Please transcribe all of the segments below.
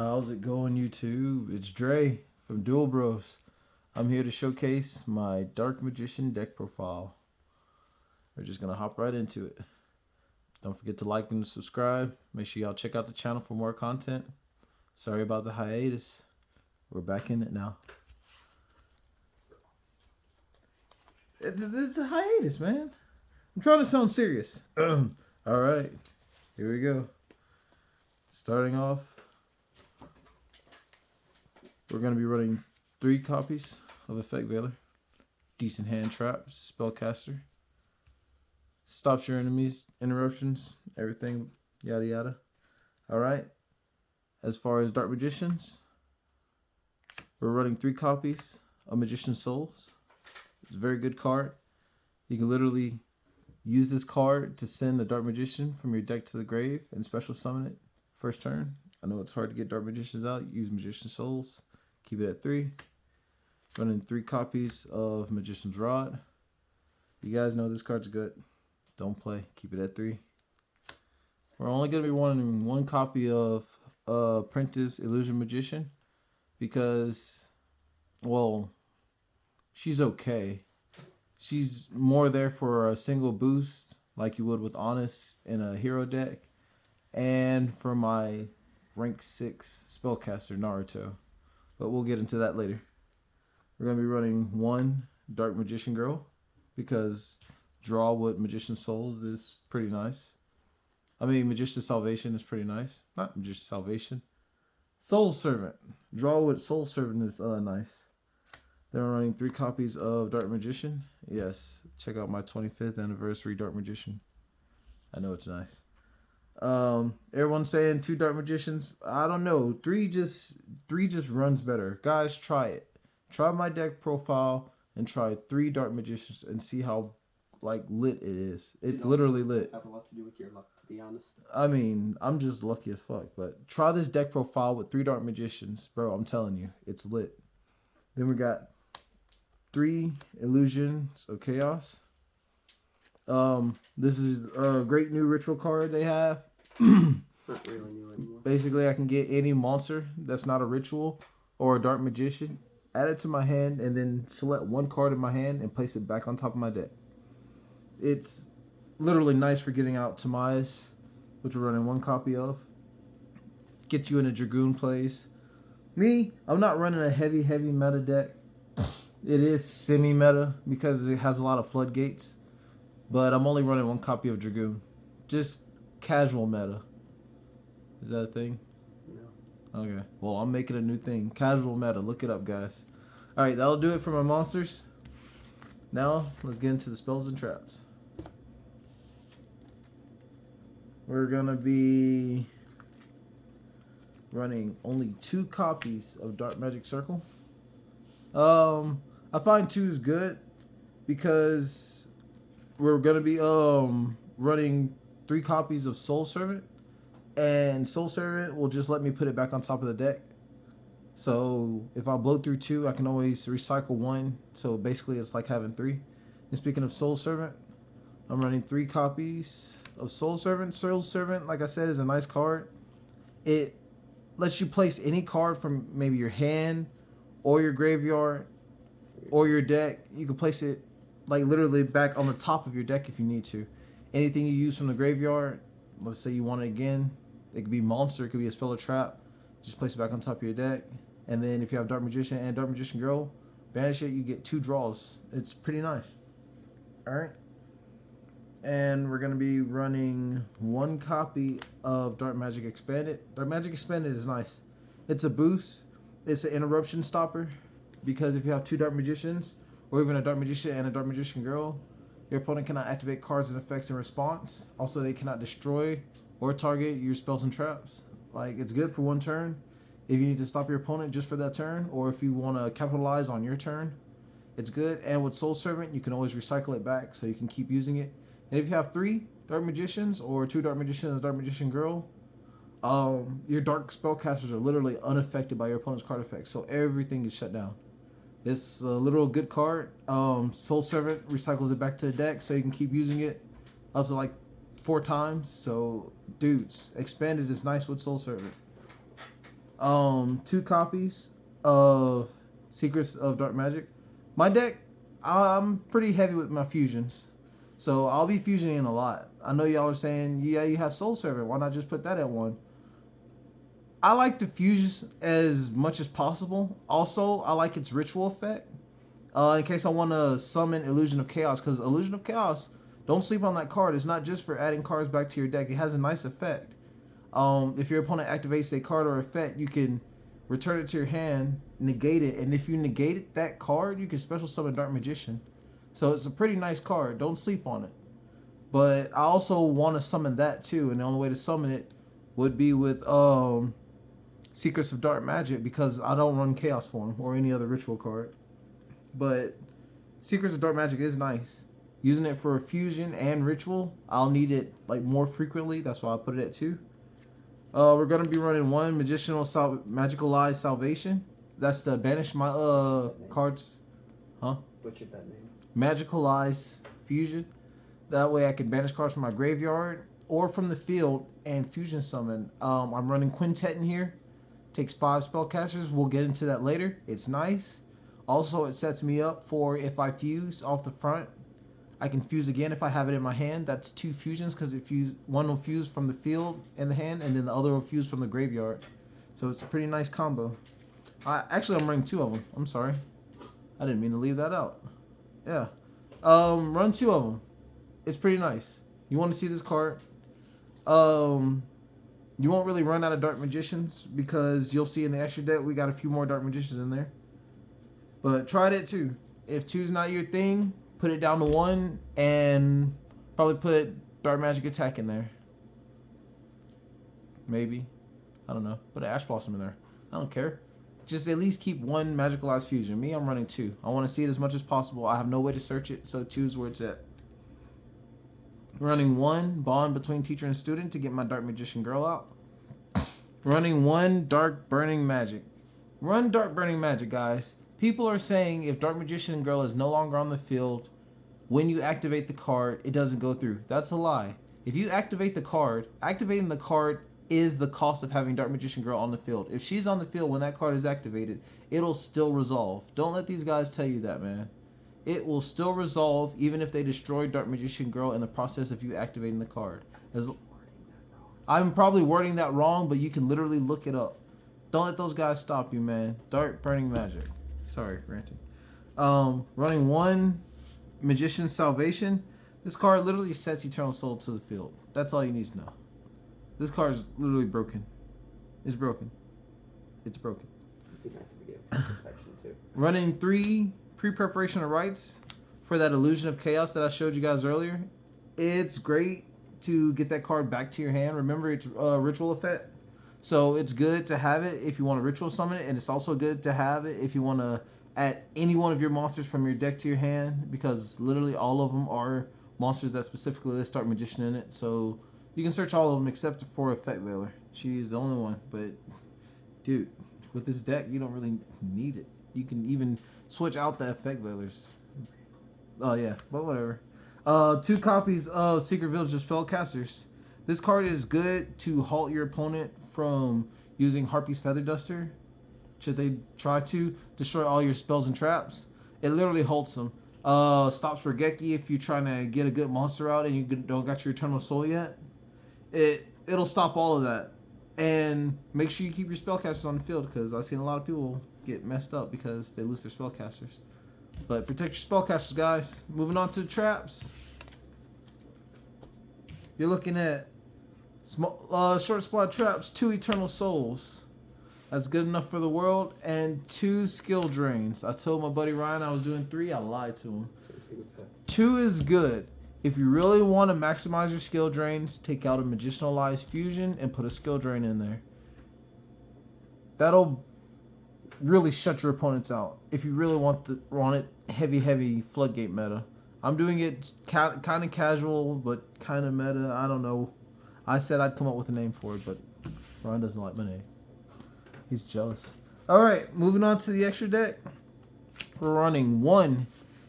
How's it going, YouTube? It's Dre from Duel Bros. I'm here to showcase my Dark Magician deck profile. We're just gonna hop right into it. Don't forget to like and subscribe. Make sure y'all check out the channel for more content. Sorry about the hiatus. We're back in it now. This is a hiatus, man. I'm trying to sound serious. Alright, here we go. Starting off, we're going to be running 3 copies of Effect Veiler. Decent hand trap, spellcaster. Stops your enemies, interruptions, everything, yada yada. Alright, as far as Dark Magicians, we're running 3 copies of Magician Souls. It's a very good card. You can literally use this card to send a Dark Magician from your deck to the grave and special summon it first turn. I know it's hard to get Dark Magicians out. Use Magician Souls. Keep it at 3. Running 3 copies of Magician's Rod. You guys know this card's good. Don't play. Keep it at 3. We're only going to be running 1 copy of Apprentice Illusion Magician because, well, she's okay. She's more there for a single boost like you would with Honest in a hero deck, and for my rank 6 spellcaster Naruto. But we'll get into that later. We're going to be running 1 Dark Magician Girl because draw with Magician Souls is pretty nice. I mean, Magician Salvation is pretty nice. Not Magician Salvation. Soul Servant. Draw with Soul Servant is nice. Then we're running 3 copies of Dark Magician. Yes, check out my 25th anniversary Dark Magician. I know it's nice. Everyone's saying 2 Dark Magicians. I don't know. 3 just runs better. Guys, try it. Try my deck profile and try 3 Dark Magicians and see how lit it is. It's literally lit. Have a lot to do with your luck, to be honest. I mean, I'm just lucky as fuck. But try this deck profile with 3 Dark Magicians, bro. I'm telling you, it's lit. Then we got 3 Illusions of Chaos. This is a great new ritual card they have. It's not really new anymore. Basically, I can get any monster that's not a ritual or a Dark Magician, add it to my hand, and then select 1 card in my hand and place it back on top of my deck. It's literally nice for getting out Timaeus, which we're running 1 copy of. Get you in a Dragoon plays. Me, I'm not running a heavy meta deck. It is semi-meta because it has a lot of floodgates. But I'm only running 1 copy of Dragoon. Just casual meta. Is that a thing? No. Okay. Well, I'm making a new thing. Casual meta. Look it up, guys. Alright, that'll do it for my monsters. Now, let's get into the spells and traps. We're going to be running only 2 copies of Dark Magic Circle. I find 2 is good because we're going to be running 3 copies of Soul Servant, and Soul Servant will just let me put it back on top of the deck. So if I blow through 2, I can always recycle 1. So basically it's like having 3. And speaking of Soul Servant, I'm running 3 copies of Soul Servant. Soul Servant, like I said, is a nice card. It lets you place any card from maybe your hand or your graveyard or your deck. You can place it like literally back on the top of your deck if you need to. Anything you use from the graveyard, let's say you want it again, it could be monster, it could be a spell or trap, just place it back on top of your deck. And then if you have Dark Magician and Dark Magician Girl, banish it, you get 2 draws. It's pretty nice. Alright. And we're going to be running 1 copy of Dark Magic Expanded. Dark Magic Expanded is nice. It's a boost. It's an interruption stopper. Because if you have 2 Dark Magicians, or even a Dark Magician and a Dark Magician Girl, your opponent cannot activate cards and effects in response. Also, they cannot destroy or target your spells and traps. Like, it's good for 1 turn. If you need to stop your opponent just for that turn, or if you want to capitalize on your turn, it's good. And with Soul Servant, you can always recycle it back so you can keep using it. And if you have 3 Dark Magicians or 2 Dark Magicians and a Dark Magician Girl, your Dark Spellcasters are literally unaffected by your opponent's card effects. So everything is shut down. It's a literal good card. Soul Servant recycles it back to the deck so you can keep using it up to like 4 times. So, dudes, Expanded is nice with Soul Servant. 2 copies of Secrets of Dark Magic. My deck, I'm pretty heavy with my fusions, so I'll be fusioning a lot. I know y'all are saying, yeah, you have Soul Servant, why not just put that at 1? I like to fuse as much as possible. Also, I like its ritual effect. In case I want to summon Illusion of Chaos, because Illusion of Chaos, don't sleep on that card. It's not just for adding cards back to your deck. It has a nice effect. If your opponent activates a card or effect, you can return it to your hand, negate it, and if you negate that card, you can special summon Dark Magician. So it's a pretty nice card. Don't sleep on it. But I also want to summon that too, and the only way to summon it would be with Secrets of Dark Magic, because I don't run Chaos Form or any other ritual card. But Secrets of Dark Magic is nice. Using it for a fusion and ritual, I'll need it like more frequently. That's why I put it at 2. We're gonna be running 1 Magical Eyes Salvation. That's to banish my cards. Huh? Butchered that name. Magical Eyes Fusion. That way I can banish cards from my graveyard or from the field and fusion summon. I'm running Quintet in here. Takes 5 spellcasters. We'll get into that later. It's nice. Also, it sets me up for if I fuse off the front, I can fuse again if I have it in my hand. That's 2 fusions because one will fuse from the field in the hand, and then the other will fuse from the graveyard. So it's a pretty nice combo. Actually, I'm running 2 of them. I'm sorry. I didn't mean to leave that out. Yeah. Run 2 of them. It's pretty nice. You want to see this card? You won't really run out of Dark Magicians because you'll see in the extra deck we got a few more Dark Magicians in there. But try it too. If 2's not your thing, put it down to 1 and probably put Dark Magic Attack in there. Maybe. I don't know. Put an Ash Blossom in there. I don't care. Just at least keep 1 Magical Eyes Fusion. Me, I'm running 2. I want to see it as much as possible. I have no way to search it, so 2's where it's at. Running 1 Bond between teacher and student to get my Dark Magician girl out. Running 1 Dark Burning Magic. Run Dark Burning Magic, guys. People are saying if Dark Magician girl is no longer on the field, when you activate the card, it doesn't go through. That's a lie. If you activate the card, activating the card is the cost of having Dark Magician girl on the field. If she's on the field when that card is activated, it'll still resolve. Don't let these guys tell you that, man. It will still resolve even if they destroy Dark Magician girl in the process of you activating the card. I'm probably wording that wrong, but you can literally look it up. Don't let those guys stop you, man. Dark Burning Magic. Sorry, ranting. Running 1 Magician Salvation. This card literally sets Eternal Soul to the field. That's all you need to know. This card is literally broken. It's broken. It's broken. It'd be nice if we get protection too. Running 3 Pre-Preparation of Rites for that Illusion of Chaos that I showed you guys earlier. It's great to get that card back to your hand. Remember, it's ritual effect. So it's good to have it if you want to ritual summon it, and it's also good to have it if you want to add any one of your monsters from your deck to your hand, because literally all of them are monsters that specifically list Dark Magician in it. So you can search all of them except for Effect Veiler. She's the only one, but dude, with this deck, you don't really need it. You can even switch out the Effect Veilers. Oh yeah, but whatever. 2 copies of Secret Village of Spellcasters. This card is good to halt your opponent from using Harpy's Feather Duster. Should they try to destroy all your spells and traps, it literally halts them. Stops Regeki if you're trying to get a good monster out and you don't got your Eternal Soul yet. It'll stop all of that. And make sure you keep your spellcasters on the field, because I've seen a lot of people get messed up because they lose their spellcasters. But protect your spellcasters, guys. Moving on to the traps. You're looking at small, short supply traps, 2 Eternal Souls. That's good enough for the world. And 2 skill drains. I told my buddy Ryan I was doing 3. I lied to him. 2 is good. If you really want to maximize your skill drains, take out a Magicianal Eyes Fusion and put a skill drain in there. That'll really shut your opponents out. If you really want it heavy floodgate meta. I'm doing it kind of casual, but kind of meta. I don't know. I said I'd come up with a name for it, but Ryan doesn't like my name. He's jealous. Alright, moving on to the extra deck. We're running 1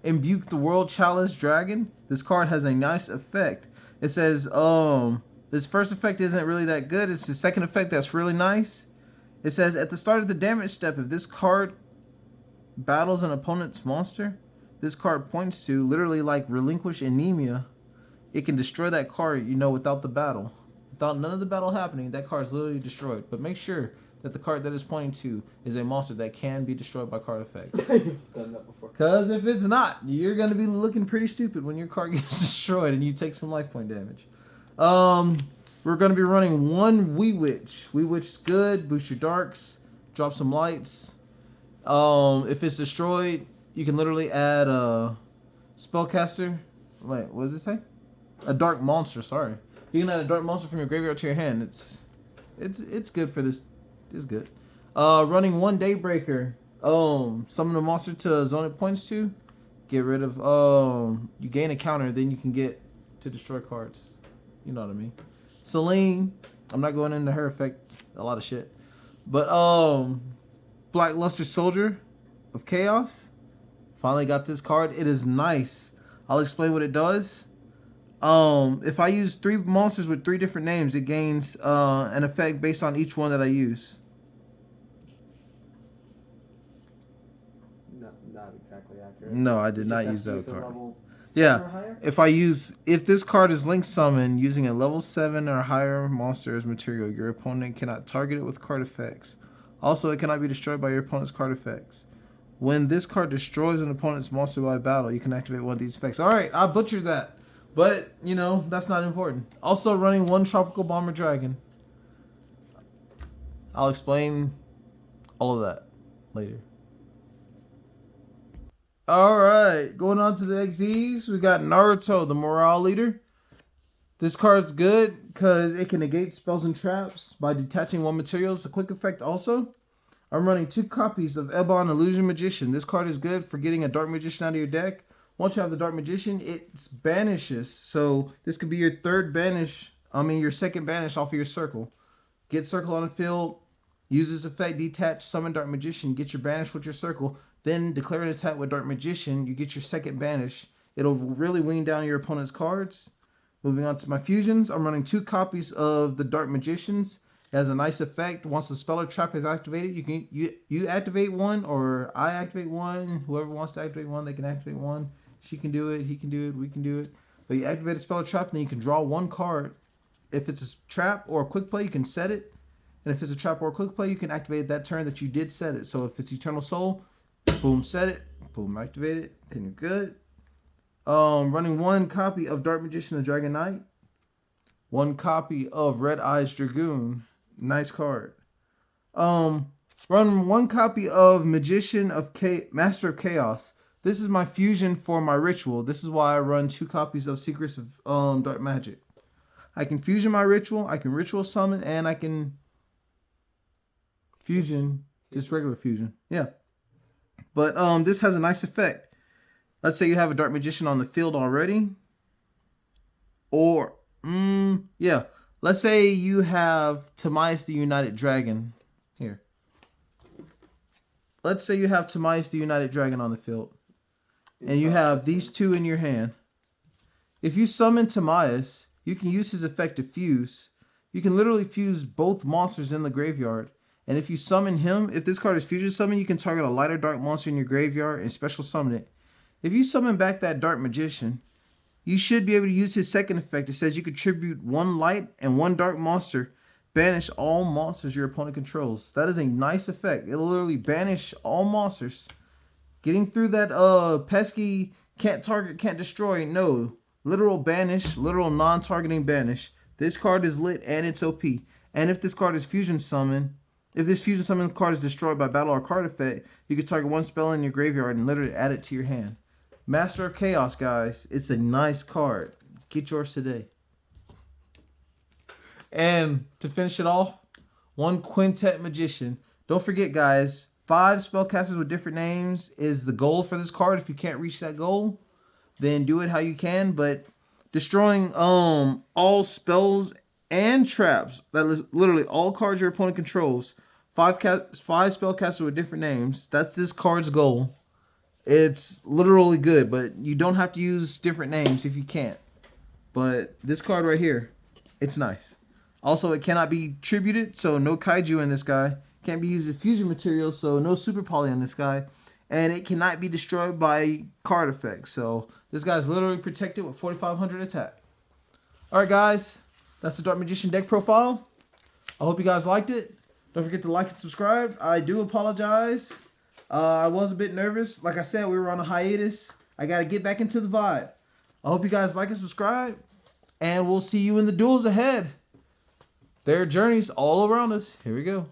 Imbuke the World Chalice Dragon. This card has a nice effect. It says, this first effect isn't really that good. It's the second effect that's really nice. It says, at the start of the damage step, if this card battles an opponent's monster, this card points to, literally like relinquish anemia, it can destroy that card, without the battle. Without none of the battle happening, that card is literally destroyed. But make sure that the card that is pointing to is a monster that can be destroyed by card effects. You've done that before. Because if it's not, you're going to be looking pretty stupid when your card gets destroyed and you take some life point damage. We're going to be running one Wee Witch. Wee Witch is good. Boost your darks. Drop some lights. If it's destroyed, you can literally add a spellcaster. Wait, what does it say? A dark monster, sorry. You can add a dark monster from your graveyard to your hand. It's good for this. It's good. Running one Daybreaker. Summon a monster to a zone it points to. Get rid of you gain a counter, then you can get to destroy cards. You know what I mean. Celine. I'm not going into her effect. A lot of shit. But Blackluster Soldier of Chaos. Finally got this card. It is nice. I'll explain what it does. If I use 3 monsters with 3 different names, it gains an effect based on each one that I use. Not exactly accurate. No, I did You not just use have that to use a card. level 7 Yeah, or higher? if this card is link summoned using a level 7 or higher monster as material, your opponent cannot target it with card effects. Also, it cannot be destroyed by your opponent's card effects. When this card destroys an opponent's monster by battle, you can activate one of these effects. Alright, I butchered that. But, that's not important. Also running one Tropical Bomber Dragon. I'll explain all of that later. Alright, going on to the XZs, we got Naruto, the Morale Leader. This card's good because it can negate spells and traps by detaching one material. It's a quick effect also. I'm running 2 copies of Ebon Illusion Magician. This card is good for getting a Dark Magician out of your deck. Once you have the Dark Magician, it banishes. So this could be your your second banish off of your circle. Get circle on the field, use this effect, detach, summon Dark Magician, get your banish with your circle, then declare an attack with Dark Magician, you get your second banish. It'll really wean down your opponent's cards. Moving on to my fusions, I'm running 2 copies of the Dark Magicians. It has a nice effect. Once the spell or trap is activated, you activate one, or I activate one. Whoever wants to activate one, they can activate one. She can do it, he can do it, we can do it. But you activate a spell or trap, and then you can draw 1 card. If it's a trap or a quick play, you can set it. And if it's a trap or a quick play, you can activate that turn that you did set it. So if it's Eternal Soul, boom, set it. Boom, activate it. Then you're good. Running 1 copy of Dark Magician the Dragon Knight. 1 copy of Red Eyes Dragoon. Nice card. Run 1 copy of Magician of Master of Chaos. This is my fusion for my ritual. This is why I run 2 copies of Secrets of Dark Magic. I can fusion my ritual, I can ritual summon, and I can fusion, just regular fusion. Yeah. But this has a nice effect. Let's say you have a Dark Magician on the field already. Or, yeah. Let's say you have Timaeus the United Dragon here. Let's say you have Timaeus the United Dragon on the field. And you have these 2 in your hand. If you summon Timaeus, you can use his effect to fuse. You can literally fuse both monsters in the graveyard. And if you summon him, if this card is fusion summon, you can target a light or dark monster in your graveyard and special summon it. If you summon back that Dark Magician, you should be able to use his second effect. It says you contribute 1 light and 1 dark monster. Banish all monsters your opponent controls. That is a nice effect. It'll literally banish all monsters. Getting through that pesky can't target, can't destroy. No. Literal banish, literal non-targeting banish. This card is lit and it's OP. And if this card is fusion summon, if this fusion summon card is destroyed by battle or card effect, you can target 1 spell in your graveyard and literally add it to your hand. Master of Chaos, guys. It's a nice card. Get yours today. And to finish it off, 1 Quintet Magician. Don't forget, guys, 5 spellcasters with different names is the goal for this card. If you can't reach that goal, then do it how you can. But destroying all spells and traps, that is literally all cards your opponent controls. 5 spellcasters with different names. That's this card's goal. It's literally good, but you don't have to use different names if you can't. But this card right here, it's nice. Also, it cannot be tributed, so no kaiju in this guy. Can't be used as fusion material, so no super poly on this guy. And it cannot be destroyed by card effects. So this guy's literally protected with 4,500 attack. Alright guys, that's the Dark Magician deck profile. I hope you guys liked it. Don't forget to like and subscribe. I do apologize. I was a bit nervous. Like I said, we were on a hiatus. I got to get back into the vibe. I hope you guys like and subscribe. And we'll see you in the duels ahead. There are journeys all around us. Here we go.